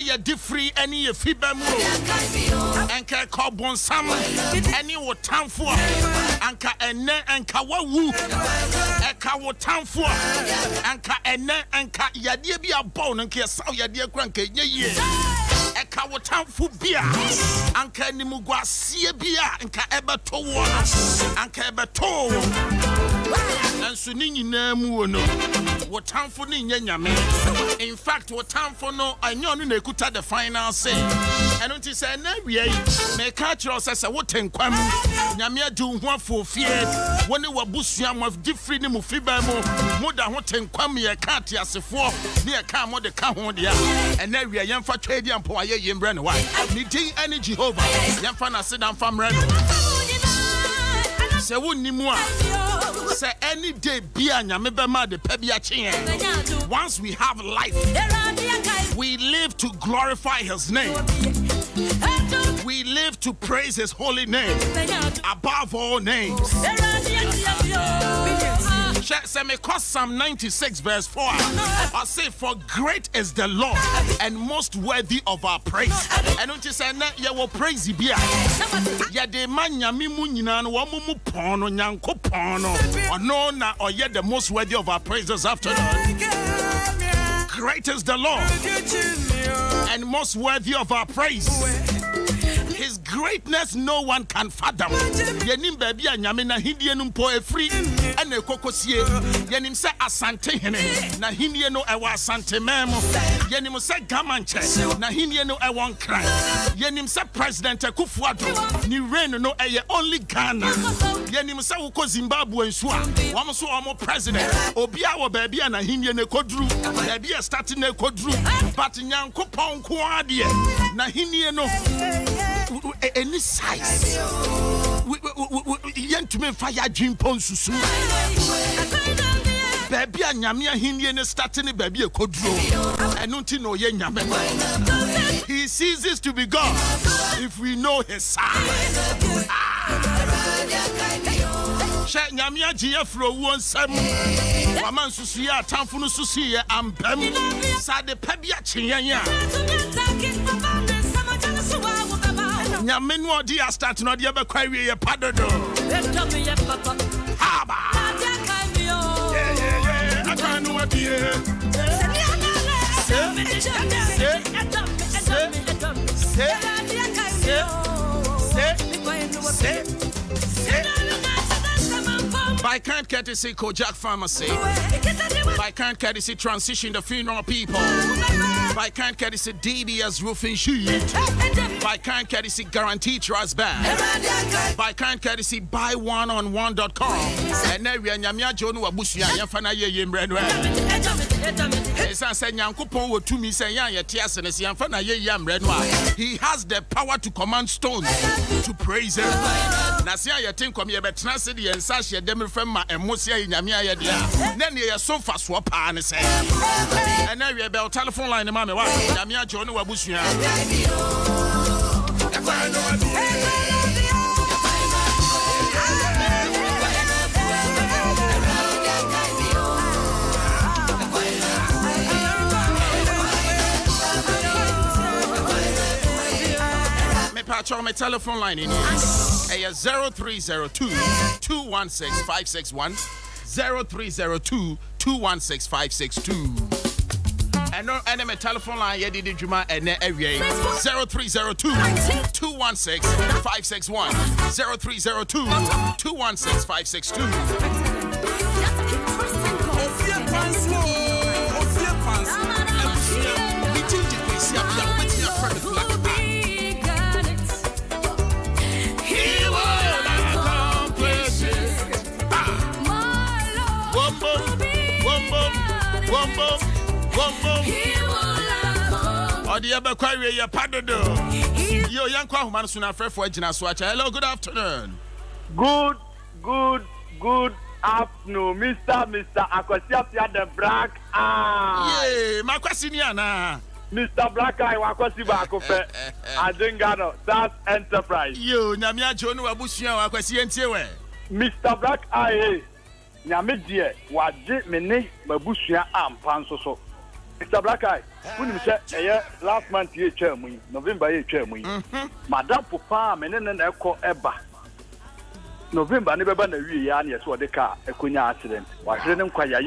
ye different any ye fibemu enka carbon sam any wotamfo anka enne enka wawu eka wotamfo anka enne enka yade bi abon nka yesaw yade kura nka ye eka wotamfo bia anka nimugwasie bia nka ebeto wo anka ebeto nanso ni nyina mu wono wotamfo ni nyanyame. In fact wotamfo no anyo no na ekuta the final say eno nti say na wiei me ka kiro say wotenkwam nyame adu ho afofie woni wabusua mo different ni mu fiba mo da ho tenkwam ye ka te asefo ne ye ka mo de ka ho de a ena wiei yemfa twedi ampo aye yembre ne wa ni din any Jehovah yemfa na sedam famre se wonni mu a say any day bia nyame be ma de pa bia chen. Once we have life, we live to glorify his name. We live to praise his holy name above all names. Psalm 96 verse 4. I say, for great is the Lord and most worthy of our praise. And don't you say you will praise him. Ya de man nyame mu nyina no wo mu pono nyanko pono ono na oye the most worthy of our praise this afternoon. Great is the Lord and most worthy of our praise. His greatness no one can fathom. Yenim baby anyame na hindie no mpo efri ene kokosie. Yenim se asante hene na hindie no ewa asante memo. Yenim se gamanche na hindie no ewa nkran. Yenim se President Akufo-Addo ni reign no eye only Ghana. Yenim se uko Zimbabwe nso a wam so omo president obia wo baby na hindie ne kodru. Baby start ne kodru but nyankopon ko ade na hindie no any size. Yentume fire dream ponsusu. Baby a nyame ahindie ne start ne baby e kodro. Eno nti no ye nyame. He ceases to be God if we know his size. She nyame agye afro wo nsam. Wama nsusu ya atamfo no susu ye ampam. Sa de pa bia kyenyan a. Nyame no odi a start no de be kwawie ye padodo. Haba. Yeah. I know what here. By kind courtesy Kojak Pharmacy. By kind courtesy Transition the Funeral People. By kind courtesy DBS Roofing Sheet. By kind courtesy Guarantee Trust Bank. By kind courtesy BuyOneOn1.com. And now we are Nyamia Jonu Abusia Yafana Yembre. He has the power to command stones to praise him. Nasia ya think come here but transcend and sash ya dem from my emotion in Yamia ya dia. Then you so fast swap and say. And now we have a telephone line, Mamma. Yamia John Wabusia. My telephone line in here. 0302-216-561 0302-216-562. And no enemy telephone line yet did Juma and area 0302-216-561 0302-216-562. Ofie Kwanso. We change it, we see up here, waiting your friend black. Hello, good afternoon. Good afternoon, Mr. Akwasiapia the Black Eye. Yeah, my question here now. Mr. Black Eye, Wakwasiba Akofe, Adengano, SAS Enterprise. Yo, Namia John Wabusia, Wakwasientewe. Mr. Black Eye, Nyamidie, Waji Mene, Babusia, and Pansoso. Mr. Black Eye, when you say last month you chairman, November you chairman. Madame Papa, and echo Eba. November never been a year, yes, what the car, a Kunya accident. Was didn't quite, yeah.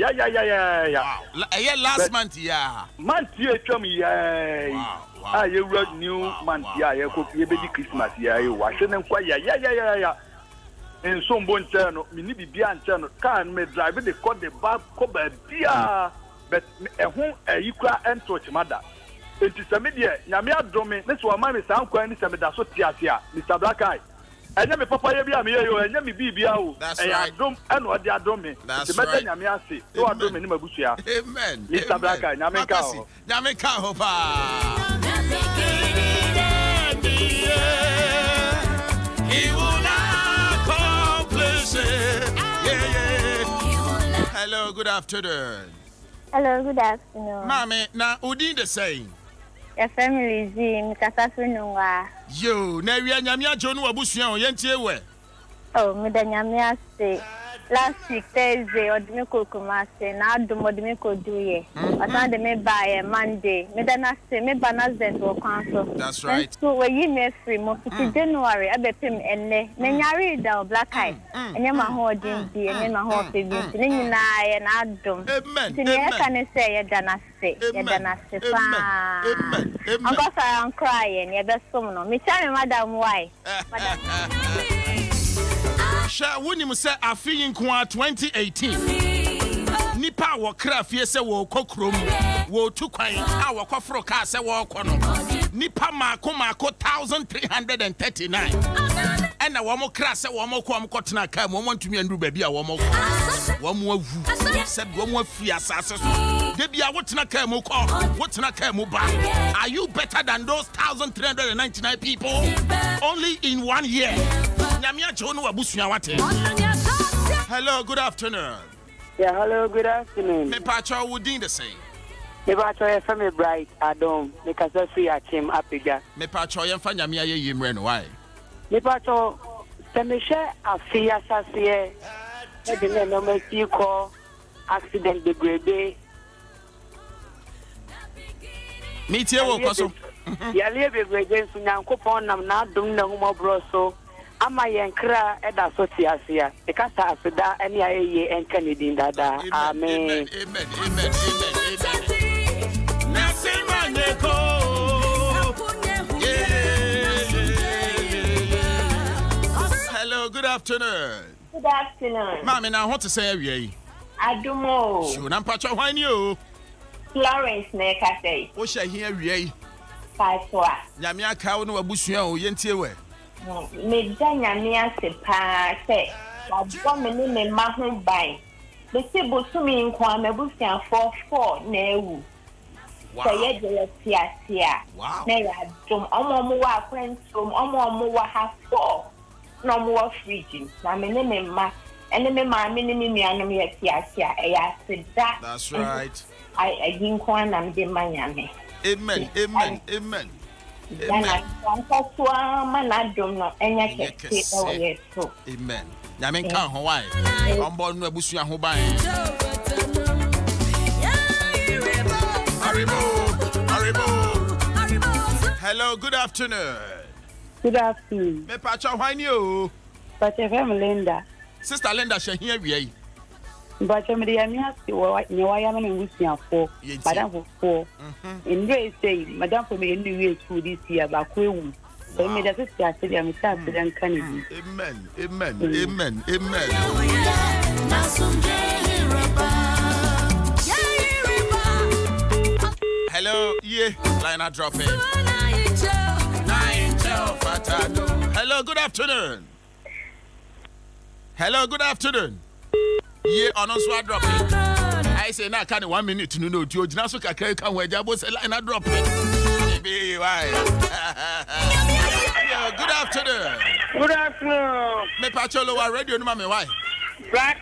Last month, yeah. Month you chairman, yeah. You wrote new month, yeah, you could be baby Christmas, yeah, you wasn't quite, yeah. And some bone channel, maybe beyond channel, can me drive the call the bar, cover beer. But home you cry and touch mother. It is a media, Yamia Domi, that's why my sound quite is a medaso tiasia, Mr. Black Eye. And then Papa Yabia, and Yami Bibia, that's right. Don't and what they are doing. That's right. Yamia say, so I don't mean Mabusia. Amen. Mr. Black Eye, Yamika, he will not accomplish it. Yeah. Hello, good afternoon. Hello, good afternoon. Mami, na udi the same. Your family is in Kasafununga. Yo, na we anyamia jonu abusuan yentie we. Oh, me da nyamia say last week Thursday odimi ko Kumasi na Adom odimi ko Duye. Atan de me buy Monday. Me da na say me banazent wo Kwanso. That's right. So we yi me free mo fi January abepem enne. Me nyare da Black Eye. Enye ma ho odin bi, enye ma ho pe bi. Ni nyina ye na Adom. Amen. Ti ne ka ne say ye da na say. Ye da na say pa. Amen. Uncle I'm crying. Ye be som no. Me tell me madam why. Sha woni mu se afi nko 2018 nipa wo kra fie se wo kokrom wo tukwan a wo kofro ka se wo kono nipa mako 1339 ena wo mo kra se wo mo ko kotena ka mo ntumi andu ba bia wo mo avu se wo mo afi asase so de bia wo tena ka mo ko wo tena ka mo ba. Are you better than those 1399 people only in 1 year? Hello, good afternoon. Yeah, hello, good afternoon. Me pacho wudin the same. Me pacho ye from me bright Adom. Me kasa free achim apiga. Me pacho ye mfa nyame aye yimre no why? Me pacho se me share afia sase e de me no me ti ko accident degrade. Me tie wo koso. Ya le degrade so nyankopon nam na Adom na humo bro so. Ama yenkra eda so tiasia e kasa afida eni ayeye enka ni din dada. Amen. Amen. Nasimanyeko. Hello, good afternoon. Good afternoon. Mami, now what to say awie? Adumo. Sure, na pacho hwan you? Florence Neka say. Wo sha hia awie. Paswa. Nyame aka wo no abusua o yentie we. Me danya me ase pa se wabo me ne me ma ho ban me se bosumi nko amabusia 44 na ewu se ye de tiatia na ya dum omo wa kwentom omo wa ha 4 na omo wa fridge na me ne me ma ene me ma me ne me nuanom ye tiatia e ya se da. That's right. I nko na me de manyame. Amen. Amen. Nyame nka ho why? Ombo no abusua ho ban. Hello, good afternoon. Good afternoon. Me pacha hwan you? But your family Linda. Sister Linda she here wie. But your media me ask you what you why am in Lucia for. Madam for. In way say madam for me in the way to this year ba kwewu. So me da sister say am start dan Kennedy. Amen. Hello, line are dropping. Hello, good afternoon. On us what dropping. I say now can 1 minute to know you just so can we just line are dropping. Maybe why? Good afternoon. Me pacholo wa radio no mama why? Black.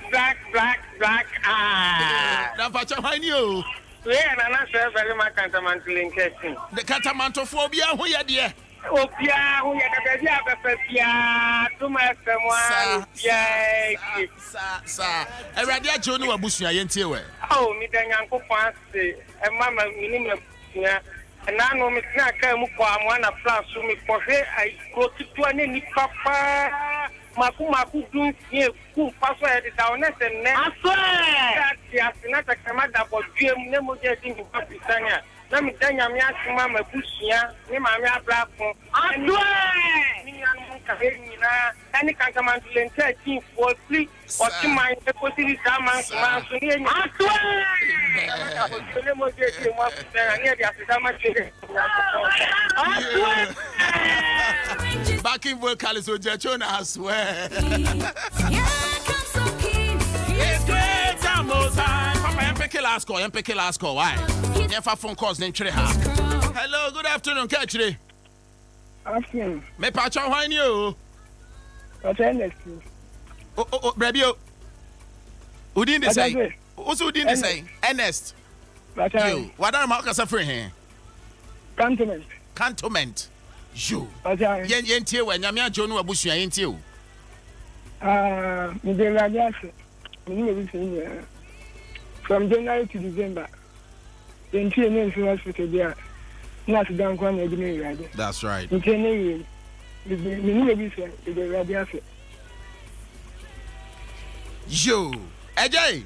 Na pacha why you? Yeah, na na say very much cantamanto linkation. The cantamanto phobia who ya there? Opia who ya da dia befia to my family. Yeah. Sa. Eradia Jonu abusua yentie we. Oh, me then Uncle Fancy, and Mamma minimum. And I know me snack came up one a flash to me for here. I go to any papa. Maku do here, who password it down and I swear that yes, not a commander for GM Nemo getting to Pakistania. Let me tell you, I'm asking Mamma Bushia, Nimamia Black. I swear, any can come and to 13 for free or to my deposit. I swear. Backing vocalist with Jachona, I swear. It's great, Papa, MPK last call. Why? Never phone calls named Treha. Hello, good afternoon, Catchy. Afternoon. Me patron, why you? What's Ernest? Oh, Brabio. Who didn't say? Who didn't say? Ernest. You. What are Marcus suffering here? Cantonment. You. Yen tear when Yamia John Wabushia ain't you. From January to December. Then 2 years hospital there. Not down one again. That's right. In 10 years. You. AJ.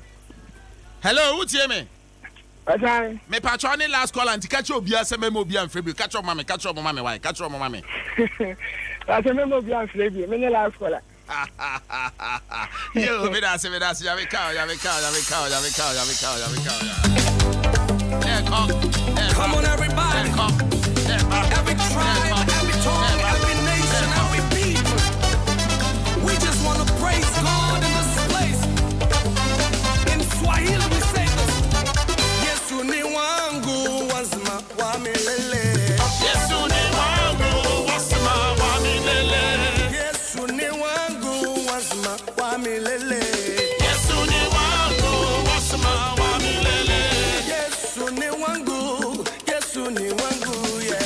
Hello, who's here, me? Me patroni last call and catch up here, some memo be and free. Catch up, mommy. Why? Catch up, mommy. That's a memo be and free. Me last call. You, me that's Yami cow. Come on, everybody. Every tribe, every tongue, every nation, every people. We just want to praise God in this place. In Swahili, we say this. Yesu ni wangu wazma wa milele. Yesu ni wangu wazma wa milele. Yesu ni wangu wazma wa milele. Yesu ni wangu wazma wa milele. Yesu ni wangu, Yesu ni wangu, yeah.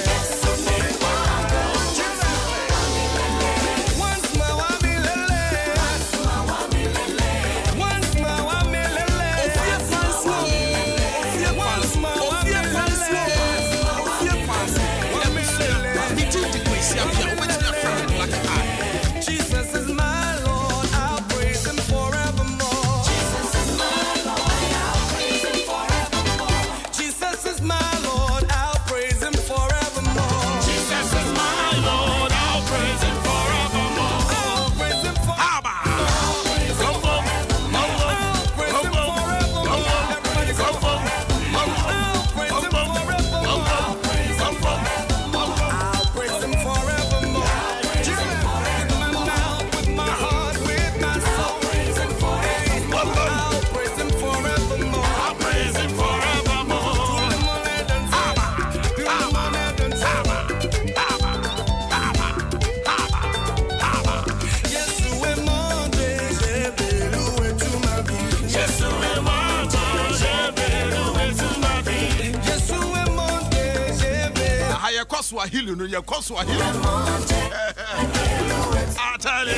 Swahili, no, you call Swahili. I tell you.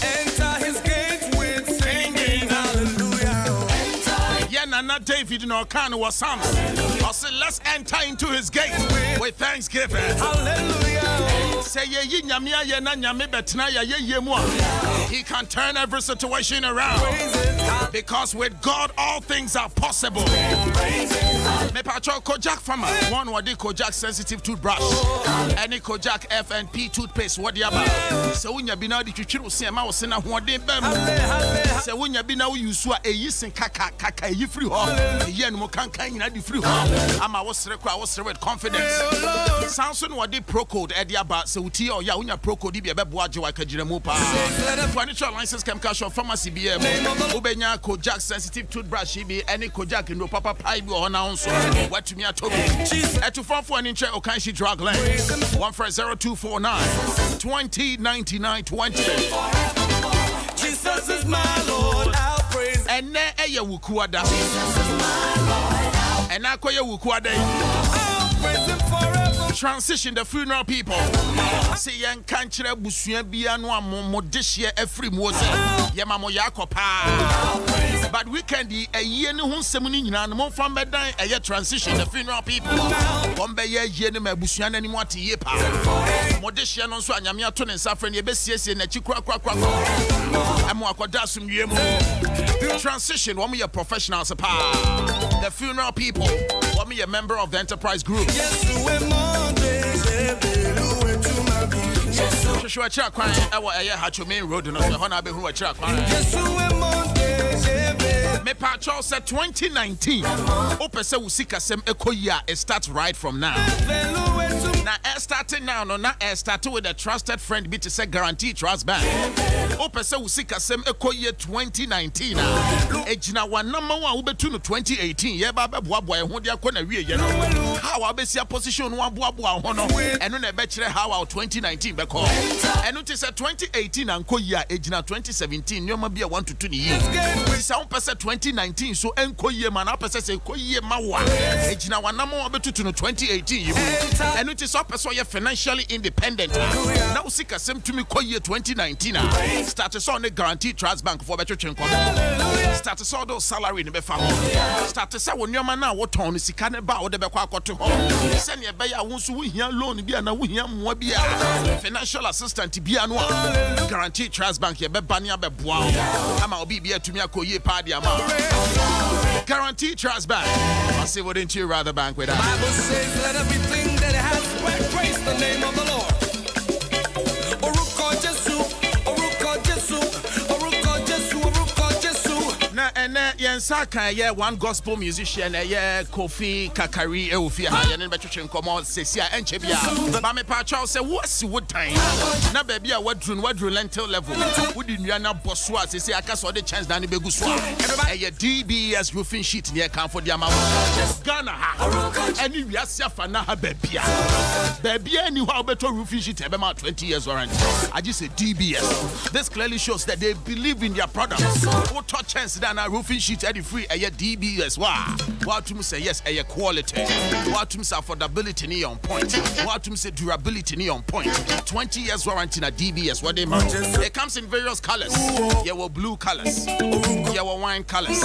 Enter his gates with singing hallelujah. Yeah, Nana David in our can was Psalms. I said, let's enter into his gates with thanksgiving. Hallelujah. Say, he can turn every situation around. Because with God, all things are possible. Me patro Kojak farmer. One what they Kojak sensitive toothbrush. Any Kojak F&P toothpaste. What the about? So when you be now the chichiru say ma was na one day bam. So when you be now you swa a yisin kaka you free ho. Yen mo kan na di free ho. Ama was with confidence. Samson what they pro code at the about so ti or ya unya pro code be a beboaje wa kajire mu pa. Financial license cam cash pharmacy BM. Ubenya Kojak sensitive toothbrush be any Kojak no papa pie be on ounce. What to me at Toby? At to 4 an inch or can she drug lane? 140-249 2099 20. Jesus is my Lord, I'll praise. And eye wukuada. And I call you wukuada. Transition the funeral people. Say yan kanchire busua bia no amodehye afri mose. Yemamo yakopa. But weekend a year no nsem ni nyina no mfam bedan eye transition the funeral people. Bombe ye ye ne mabusua na nimu ate ye pa. Modehye no nso anyame ato ne nsafre ne ebesiesie na chikura kwa. Amo akoda asumwie mu. Transition woman your professionals pa. The funeral people woman a member of the enterprise group. Joshua Chakwan, our Hachumain Road, and Honabe who are Chakwan. Me Pacho said 2019. Opesa Usika Sem Ekoya, it starts right from now. Now, starting now, no, not starting with a trusted friend, be to say guarantee trust bank. Opesa Usika Sem Ekoya 2019. Ejina one number one ube to 2018. Yeah, Baba Boy, who they are going to read, you know. How I base your position one Boa Hono, and on a bachelor how our 2019 because. And it is a 2018 and Koya Ejina 2017. You might be a 1 to 2 years. Sound percent 2019, so Enkoye man up as say Koye Mawa. Ejina one number one to 2018. And it is up as you're financially independent. Now Sika Sem to me Koye 2019. Started on the guaranteed trust bank for better change. Started on those salary in the family. Started when your man now what on is can about the Bekwa to home. Send your bayer wants to win loan be and we hear more be financial assistant to be annual. Guaranteed trust bank ye be banya be boa. I'ma be to me a koye party amount. Guaranteed trust bank. I say wouldn't you rather bank with that? Bible says let everything that has breath praise the name of the Lord. And Yansaka, one gospel musician, Kofi Kakari, Ofie Kwanso, and Betchin Common, Cecia, and Chebia. Mame Pacho said, what's wood time? Now, baby, what lentil level? Wouldn't you not bosswa? Say, I saw the chance down in Beguswa. A DBS roofing sheet near Camford Yama. Ghana, and you are Safana, baby. Baby, and you have better roofing sheet about 20 years warranty. I just say DBS. This clearly shows that they believe in their products. What touch chance than a roofing sheet at the free a DBS. What to say yes, a quality. What to say affordability on point. What to say durability on point. 20 years warranty in a DBS. What they mean? It comes in various colors. Your blue colors, your wine colors,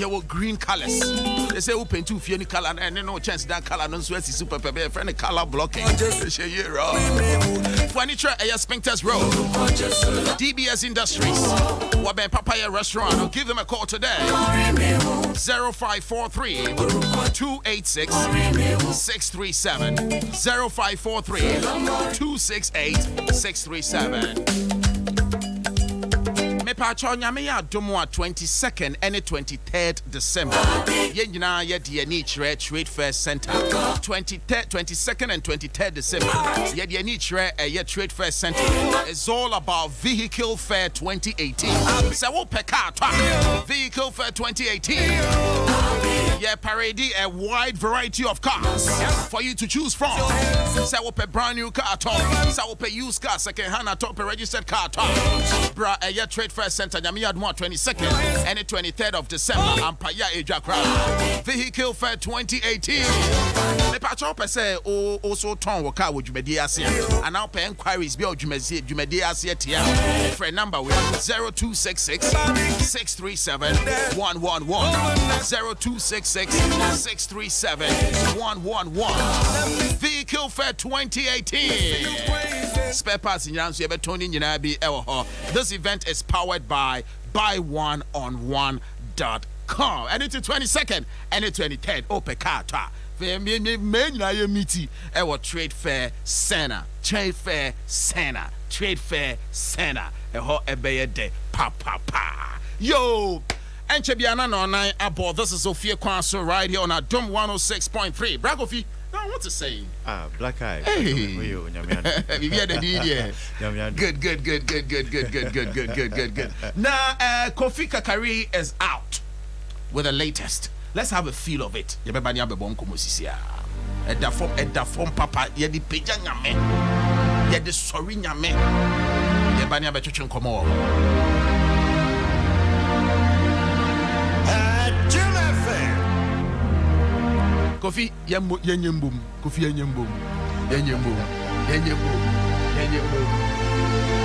your green colors. They say open to any color and no chance that color non sweat is super pepper friend color blocking. Furniture a Spinkters Road. DBS Industries. Waben Papaya Restaurant. I'll give them a call today. 0543 286 637. 0543 268 637. Mepacho nyame ya Adom 22nd and 23rd December. Yenjina ye di Trade Fair Center. 22nd and 23rd December. Ye di Trade Fair Center. It's all about Vehicle Fair 2018. So wo peka Vehicle Fair 2018. Yeah, parade a wide variety of cars for you to choose from. So wo pe brand new car top. So wo pe used car second hand top registered car top. Bra a Trade Fair Center, Nyame Adom 22nd and the 23rd of December. Ampaya Ejakra. Vehicle Fair 2018. Me pacho pe say also ton waka wo dwumadi ase. And now pe inquiries be o dwumadi ase tia. Friend number with 0266 637 111. 0266 637 111. Vehicle Fair 2018. Spare parts in Yansu Betoni Yinabi Ewo. This event is powered by buyoneon1.com. And it's the 22nd and the 23rd. Opekata. Ewo Trade Fair Center. Trade Fair Center. Trade Fair Center. Eho ebeye de pa. Yo! And Chebiana no 9 aboard. This is Ofie Kwanso right here on Adom 106.3. Bragofi. I want to say. Black eye. Hey. Good. Now, Kofi Kakari is out with the latest. Let's have a feel of it. Yebebani abebon komosisia. Eda form papa yedi peja nyame. Yedi sorry nyame. Yebani abechuchen komo. Kofi Yanyambum.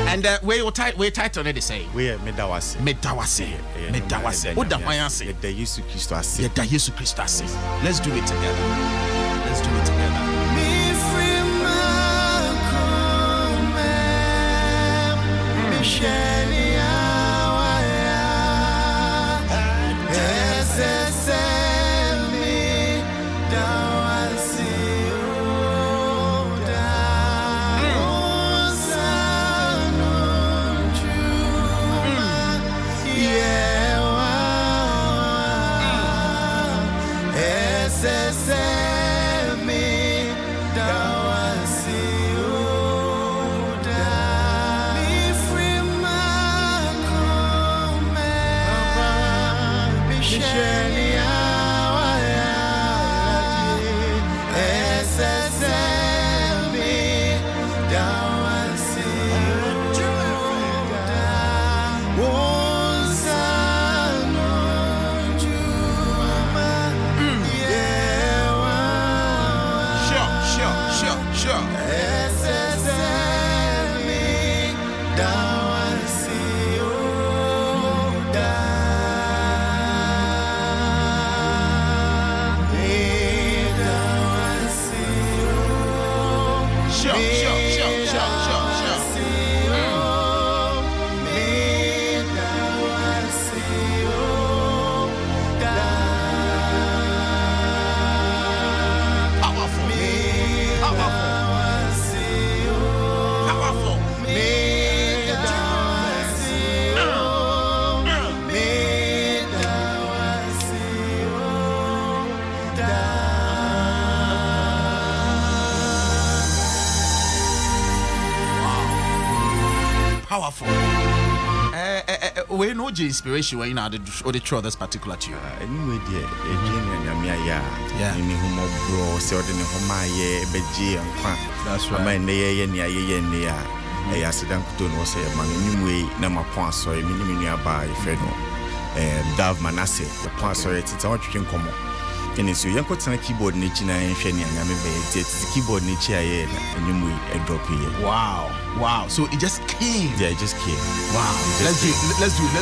And we title it the same. We medawase. Oda hwanse. Yeda Yesu Kristo ase. Let's do it together. Me free man come me sheni awaya. Me dawasi oda. Powerful. We know the inspiration when you know the throw this particular tune. Anyway, dear, yeah. In the home of bro, so the home I beji and quan. That's right. My near near. I asked them to know say man anyway, Nama Point, sorry, minimum by Fredo. Dav Manasse, the point, sorry, it's all you can come. And it's your young keyboard niche and shiny and I'm a keyboard niche and you a drop here. Wow. So it just came. Yeah, it just came. Wow. Let's do it.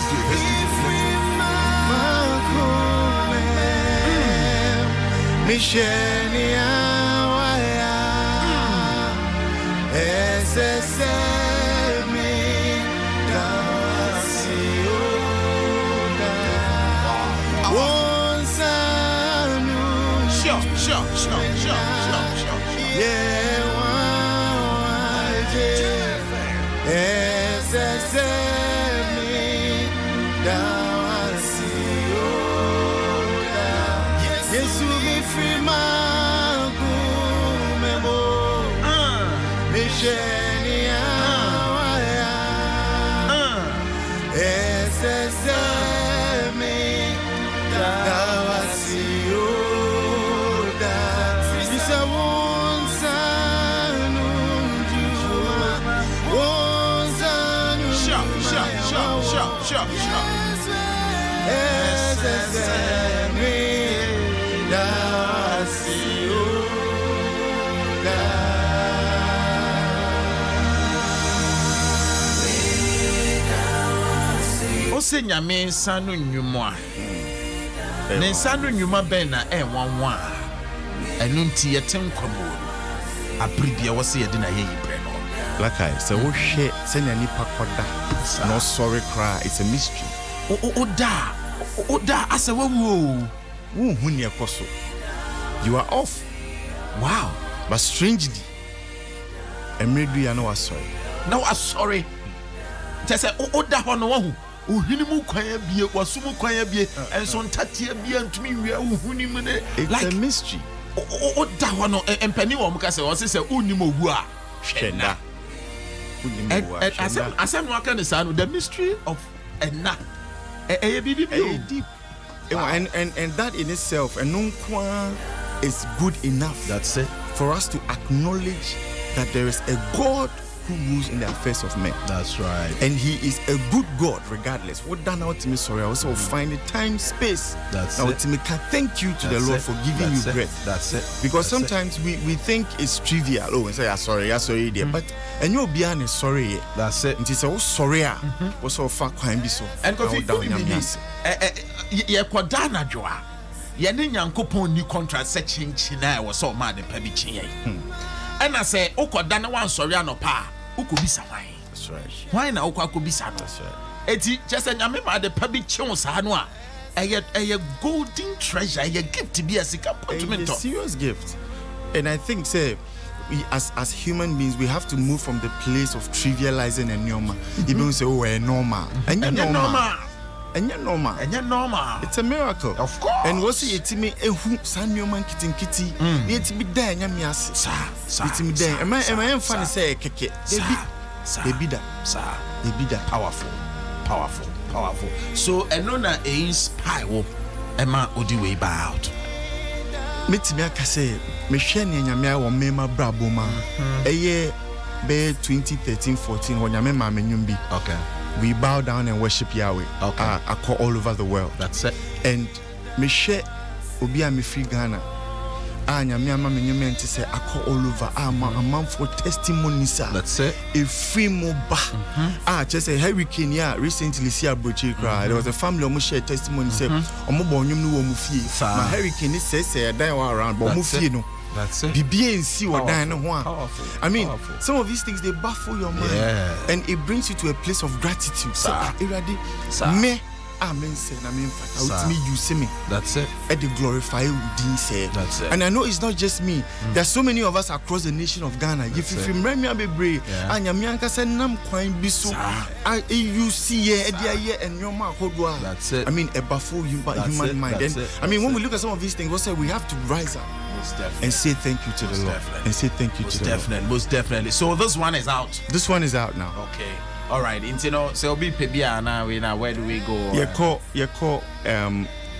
Sure. Ose nyame sanu nyumwa. Ne sanu nyuma ben na wanwa. Enu nti yetem kwamo. Abribia wose yede na yeyi bre no. Like I say, oh shit, send any pakoda. No sorry cry, it's a mystery. Oda, asa wo. Huni akoso. You are off. Wow. But strangely, Emredu ya no sorry. No, I'm sorry. Tese oda hono wo. Ohini mu kwanya bie, wasumu kwanya bie, enso ntatia bie ntumi wia ohuni mu ne. It's a mystery. Oda hono empani wo muka se wo se unim owu a. Shenda. Asem no aka ne sa no, the mystery of enna. Deep. And that in itself, and no is good enough. That's it. For us to acknowledge that there is a God who rules in the affairs of men. That's right. And he is a good God regardless. What done out to me, sorry, I also find the time, space. That's now, it. To me, can thank you to the Lord for giving you breath. That's it. Because sometimes we think it's trivial. Oh, and say, sorry, dear. But, and you'll be honest, sorry. That's it. And it's so sorry. What's so far, quite be so. And Kofi, Kwadana Joa. Yene Yankopon new contract section china was so mad and pebby chin. And I say, Kwadana one sorry no pa. Ukubisa why? That's right. Why now Ukubisa? That's right. Eti just a yamma the pebby chons hanwa. A golden treasure, a gift to be a serious gift. And I think, say, we as human beings, we have to move from the place of trivializing and normal. Even say, oh, we're normal. And you're normal. And you're normal. And you're normal. It's a miracle. Of course. And what's it to me? A who san your man kitty kitty. Need to be there. Yamias. It's me there. Am I funny say keke? They be that. Sir. They be that. Powerful. So enona inspire Emma Odiwe out. Meet me say me share nyamia wo mema brabo ma. Eye be 2013-14 when nyamema menyumbi. Okay. We bow down and worship Yahweh. Okay. I call all over the world. That's it. And me share obi a me free Ghana. Nyamia ma menyumbi enti say I call all over. A man for testimonies. That's it. A free moba. Just a hurricane recently see a broche cry. There was a family almost share testimony say omo bonyum no wo mu fie. My hurricane say die around but mu fie no. That's it. I mean, some of these things they baffle your mind, and it brings you to a place of gratitude. Me, amen. Me, you see me. That's it. And they glorify you. That's it. And I know it's not just me. There's so many of us across the nation of Ghana. If you remember me, brave. And Yamianka said, "Nam kwai biso." You see and your man hold. That's it. I mean, a baffle human mind. And I mean, when we look at some of these things, we say we have to rise up. And say thank you to the Lord. And say thank you to the Lord. Most definitely. So this one is out. This one is out now. Okay. All right. So be Pebia now. Where do we go? You call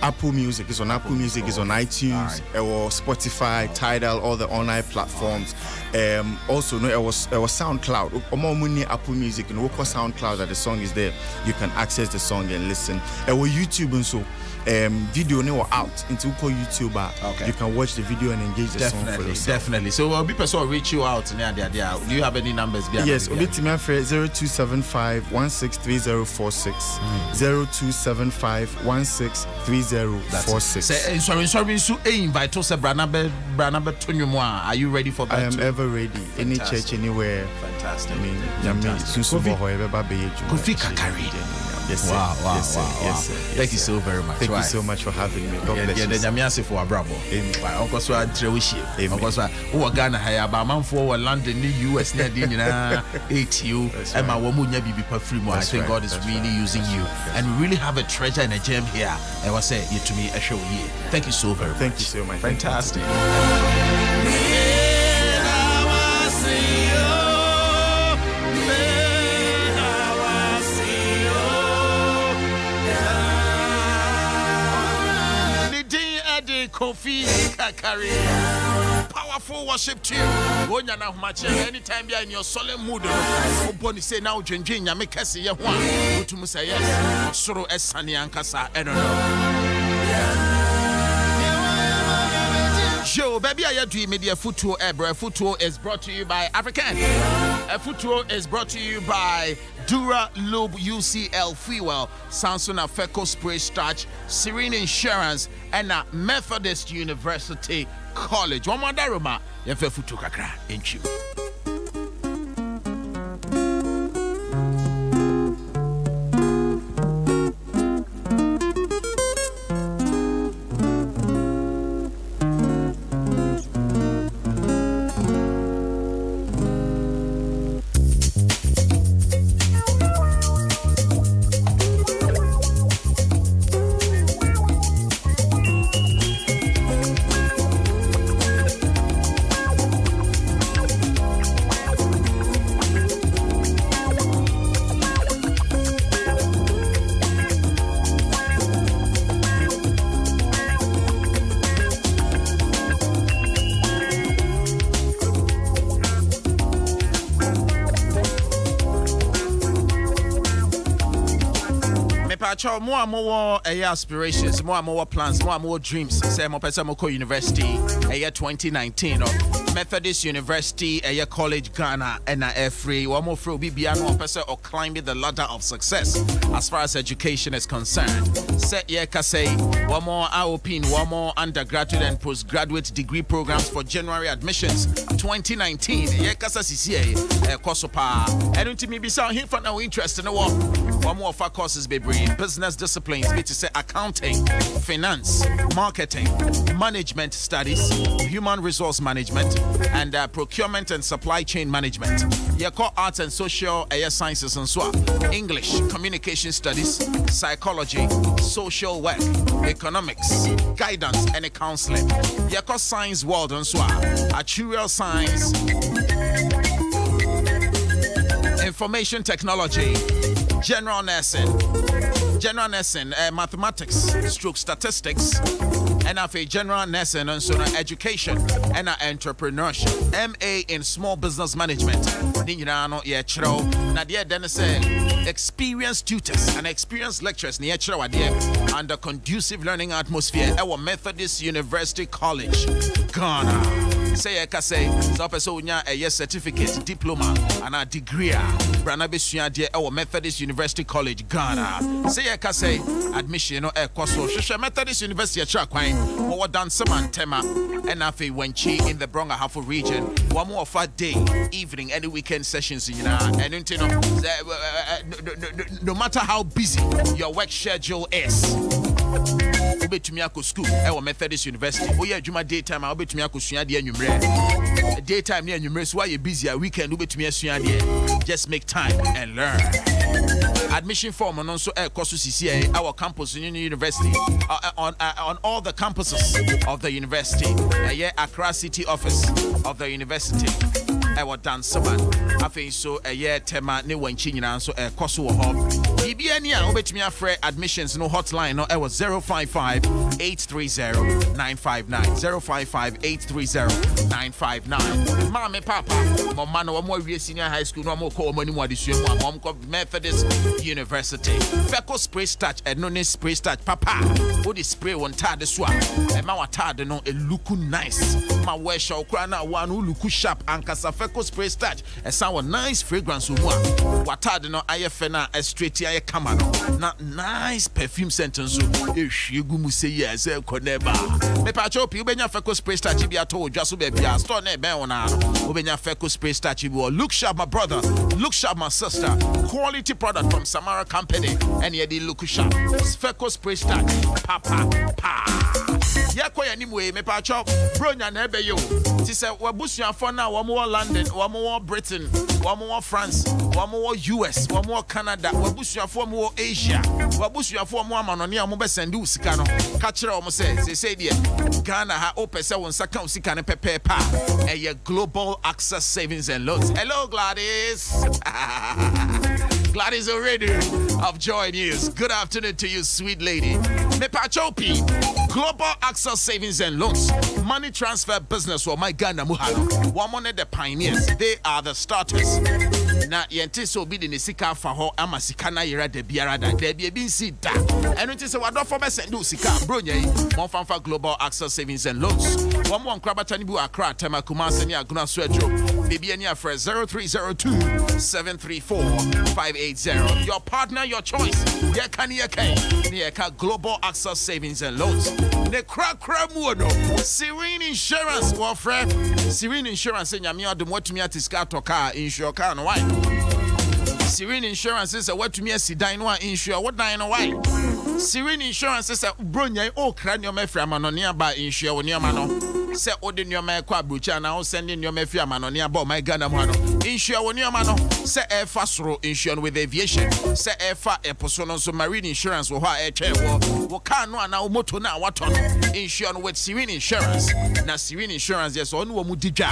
Apple Music. It's on Apple Music. It's on iTunes, or Spotify, Tidal, all the online platforms. Also, no, it was SoundCloud. Apple Music and local SoundCloud that the song is there. You can access the song and listen. Or YouTube and so. Video now out into YouTube. Okay. You can watch the video and engage the song for yourself. Definitely. So I'll be person reach you out. Do you have any numbers? Yes, Obi Timia 0275 163046. 0275 Sorry. So invite us Are you ready for that? I am ever ready. Fantastic. Any church, anywhere. Fantastic. I mean, Kofi Kakari. Yes, wow. Yes, thank you so very much. Thank you so much for having me. God bless you. Yeah, for bravo. Uncle so Trewishi. Uncle so who Ghana haya ba man for London, the US near dinner ATU. And my woman be free more. I think God is really using you. And we really have a treasure and a gem here. I was say you to me a show here. Thank you so very much. Thank you so much. Fantastic. Kofi Kakari, powerful worship to you. Anytime you're in your solemn mood, Oboni say now Jinjin Yamekasi Yawan, to say yes, Soro Esani Ankasa, I don't know. Joe, baby, I do media foot tour. Foot tour is brought to you by African. A foot tour is brought to you by Dura Lube UCL Fuel, Samsung Afeco Spray Starch, Serene Insurance, and Methodist University College. One more daruma, you have a foot tour kakra, ain't you? pacho more aspirations, more plans, more dreams. Say mo pesa mo ko university 2019 Methodist University College Ghana and free. One more free BBA pesa or climbing the ladder of success as far as education is concerned. Set say one more AOP, one more undergraduate and postgraduate degree programs for January admissions 2019. Kasa CCA Kosopa. And until me be sound here for no interest in the war. One more of our courses be business disciplines, which is accounting, finance, marketing, management studies, human resource management, and procurement and supply chain management. You call arts and social sciences and so on. English, communication studies, psychology, social work, economics, guidance, and counseling. You call science world and so on. Actuarial science, information technology, general nursing, mathematics, stroke statistics, and a general nursing and so education and entrepreneurship. MA in small business management. Experienced tutors and experienced lecturers under conducive learning atmosphere at our Methodist University College, Ghana. Say a certificate, diploma, and a degree. Our Methodist University College, Ghana. Say admission no Kwaso. Methodist University what done some tema and afi wenchi in the Bronga Hafo region. One more of a day, evening, any weekend sessions, and no matter how busy your work schedule is. Ube to Miyako School, our Methodist University. Oh yeah, Juma daytime, I'll be to Miyako Sunyadi and Numre. Daytime near Numre, why you busy a weekend, Ube to Miyako. Just make time and learn. Admission form and also Kosu CCA, our campus in University, on all the campuses of the university. Accra City office of the university. Our dance man. I think so. Tema ne wanchin and so Kosu home. BBNia obet me afraid admissions no hotline no was 055-830-959 055-830-959. Mama Papa, Mama no more senior high school no more call money more this year. Mom Methodist University. Feco spray starch and no spray starch. Papa, what is spray one tad the swap? And my tad no a look nice. My wear show crana one who look sharp and casa feco spray starch. And sound nice fragrance what tad no IFNA a straight come on. Not nice perfume sentence. If you go say yes, Koneba. Me pacho pi ubenya feco spray starch be told just baby store ne be on ubenya feco spray starch will look sharp my brother, look sharp my sister. Quality product from Samara Company and ye di look sharp. Feco spray starch papa pa. Ya kwa anyway me pacho bronya na ebe yo. Ti say wabusu for now one more London, one more Britain, one more France, one more US, one more Canada, wabusu for more Asia, wabusu for more manoni amu be send sika no. Ka kire o mo say there Ghana ha opese won saka sika ne pepe pa. A global access savings and loans. Hello Gladys. Gladys already of Joy News. Good afternoon to you, sweet lady. Mepachopi, Global Access Savings and Loans, money transfer business for my Ghana Muhano. One of the pioneers, they are the starters. Na yente so be the sika fa ho amasikana yera de biara da de bi nsi da. Eno nti se wado for be send sika bronya yi. Mon fanfa Global Access Savings and Loans. One more krabata ni bu Accra Tema Kumasi ni Aguna Swedro. Baby any afre 0302-734-580. Your partner, your choice. Yeka Global Access Savings and Loans. Ne crack muodo. Serene Insurance, war friend. Serene Insurance in Yamia de Motumiatis car insure car and why. Serene Insurance is a what to me a sidine one insure. What dine why? Serene Insurance is a brunya o cranium meframanonia by insure when your mano. Say odin your man kwa brucha now sending your meframanonia about my Ghana mano. Insure when your mano. Say air fast road insurance with aviation. Say air fat a personal so marine insurance or air chair war. Can no now moto now what on insurance with Serene Insurance. Na Serene Insurance yes on wo mudija.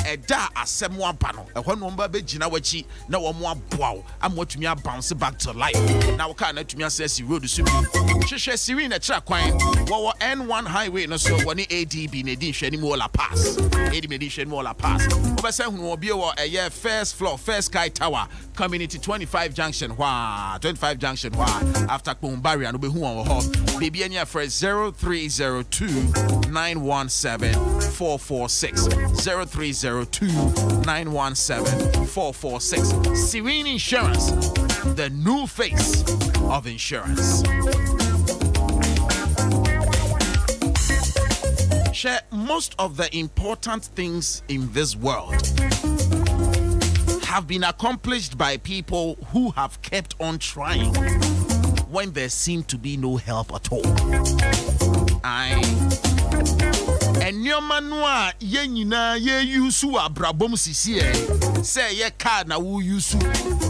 E da asem one panel. E ho no mba be gina wachi na wo mo aboa. Am what me bounce back to life. Now can na tumi assess road so. Hwehwe Serene e tra kwan. Wo N1 highway no so woni ADB na di sheni mo la pass. Edi medisheni mo la pass. Obese hunu obi wo eye first floor, first sky tower, community 25 junction. Wah, 25 junction. Wah. After Kumbari and Obehu on ho. Baby enya for 0302 917 446. 0302 917 446. Serene Insurance, the new face of insurance. Share most of the important things in this world have been accomplished by people who have kept on trying when there seemed to be no help at all. And your manua yenina ye yusu abrabom sisi say ye card na wu yusu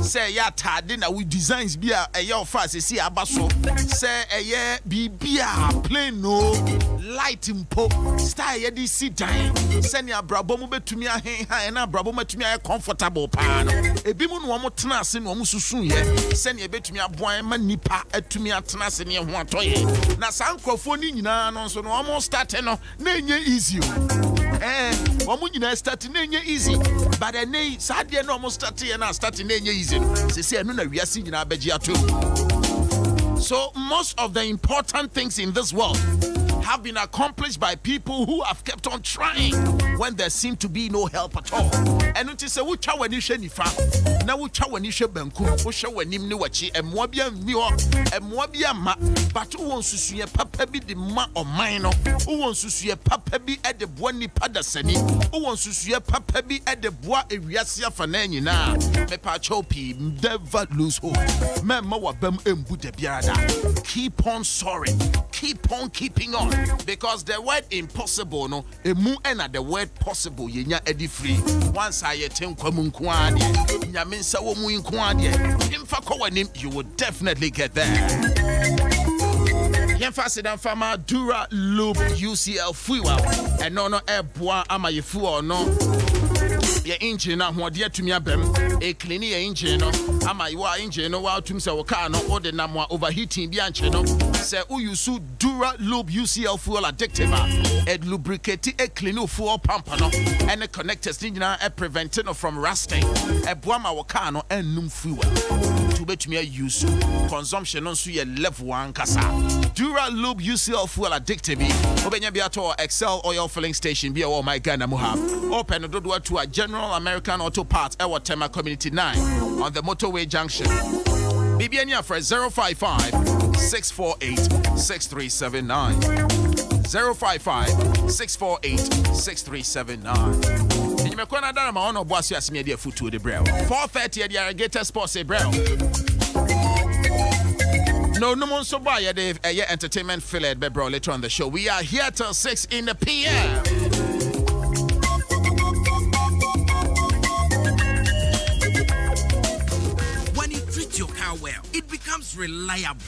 say ya tade na wu designs bia ye ofa sisi abaso say ye bibia plain no light mpo style ye di sit down say ni abrabom betumi ahen han na abrabom betumi aye comfortable pa no ebi mu no mo tena ase no mo susu ye say ni betumi aboan ma nipa atumi atena ase ne ho atoye na sankrofo ni nyina no so no mo start no na enye easy. Wamu nyina start na enye easy. But ene sadie no mo start ye na start na enye easy. Se se enu na wiase nyina abeji ato. So most of the important things in this world have been accomplished by people who have kept on trying when there seemed to be no help at all. And until say wucha wani hwe nifa na wucha wani hwe banku wo hwe wanim ne wachi emwa bia mi ho emwa bia ma but won susuye papa bi de ma oman no won susuye papa bi e de boa nipa da sani won susuye papa bi e de boa ewiase afa na nyina me pa chopi never lose hope memma wa bam embu de biada. Keep on soaring, keep on keeping on, because the word impossible no emu ena the word possible yenya edi free. Once I attend kwamunkwade nyaminsa wo mu nkwade imfa kwanim, you will definitely get there. Yen fasidam fama Dura Loop UCL fuel and no eboa ama yefu no ye engine na ho de atumi abem e clean ye engine no ama your engine no wa tum se wo car no o de nam overheating bi anche no se u use Dura Loop UCL fuel addictive it lubricate e clean fuel pump no and the connectors ni na e prevent no from rusting e boa ma wo car no enum fuel to betumi use consumption no so ye level 1 kasa. Dura Loop UCL fuel addictive obenya bi ato Excel oil filling station bi o my Ghana mu have open do to a General American Auto Parts Ewa Tema Community 9 on the Motorway Junction. BBN for 055-648-6379. 055-648-6379. And you may call that my own boss as media foot to the brow. 4:30 at the Alligator Sports a brow. No one so buy the entertainment fillet bro later on the show. We are here till 6 in the PM. Your car well, it becomes reliable.